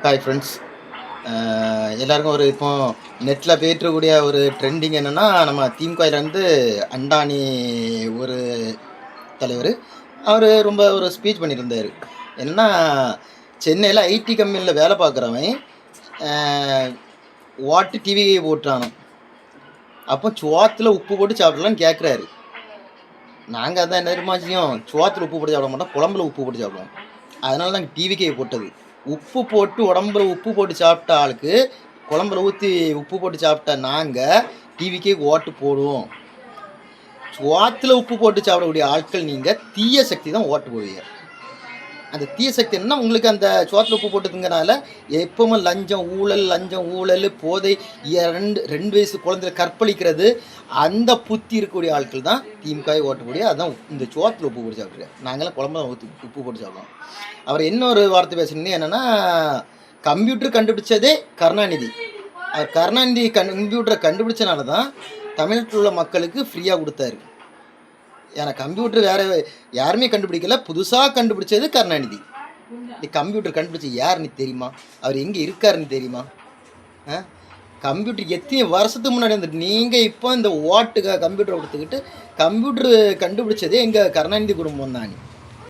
Hi friends. எல்லாருக்கும் இப்போ நெட்டில் போயிட்டுருக்கக்கூடிய ஒரு ட்ரெண்டிங் என்னென்னா, நம்ம திமுகலேருந்து அண்டானி ஒரு தலைவர் அவர் ரொம்ப ஒரு ஸ்பீச் பண்ணியிருந்தார். என்னென்னா, சென்னையில் ஐடி கம்பெனியில் வேலை பார்க்குறவன் வாட்டு டிவி போட்டானோ, அப்போ சோத்தில் உப்பு போட்டு சாப்பிடலான்னு கேட்குறாரு. நாங்கள் அதான் என்ன தெரியுமா செய்யும், சோத்தில் உப்பு போட்டு சாப்பிட மாட்டோம், குழம்புல உப்பு போட்டு சாப்பிடுவோம். அதனால நாங்கள் டிவிக்கே போட்டது. உப்பு போட்டு உடம்புல உப்பு போட்டு சாப்பிட்ட ஆளுக்கு குழம்புல ஊற்றி உப்பு போட்டு சாப்பிட்ட நாங்கள் டிவிக்கே ஓட்டு போடுவோம். சோத்தில் உப்பு போட்டு சாப்பிடக்கூடிய ஆட்கள் நீங்கள் தீய சக்தி தான் ஓட்டு போடுவீங்க. அந்த தீய சக்தி என்ன, உங்களுக்கு அந்த சோத்தில் உப்பு போட்டுதுங்கிறனால எப்பவுமே லஞ்சம் ஊழல் போதை, ரெண்டு வயசு குழந்தைய கற்பழிக்கிறது, அந்த புத்தி இருக்கக்கூடிய ஆட்கள் தான் திமுகவை ஓட்டக்கூடிய. அதுதான் இந்த சோத்தில் உப்பு போட்டு சாப்பிட்ருக்காரு. நாங்களாம் குழம்புல உப்பு போட்டு சாப்பிடுவோம். அவர் இன்னொரு வார்த்தை பேசுனீங்க என்னென்னா, கம்ப்யூட்டர் கண்டுபிடிச்சதே கருணாநிதி. அவர் கருணாநிதி கம்ப்யூட்டரை கண்டுபிடிச்சனால தான் தமிழ்நாட்டில் உள்ள மக்களுக்கு ஃப்ரீயாக கொடுத்தாரு. ஏன்னா கம்ப்யூட்டர் வேறு யாருமே கண்டுபிடிக்கல, புதுசாக கண்டுபிடிச்சது கருணாநிதி. கம்ப்யூட்டர் கண்டுபிடிச்ச யாருன்னு தெரியுமா? அவர் எங்கே இருக்காருன்னு தெரியுமா? கம்ப்யூட்டர் எத்தனை வருஷத்துக்கு முன்னாடி வந்துட்டு, நீங்கள் இப்போ இந்த ஓட்டுக்கு கம்ப்யூட்டரை கொடுத்துக்கிட்டு கம்ப்யூட்டர் கண்டுபிடிச்சதே எங்கள் கருணாநிதி குடும்பம் தான்.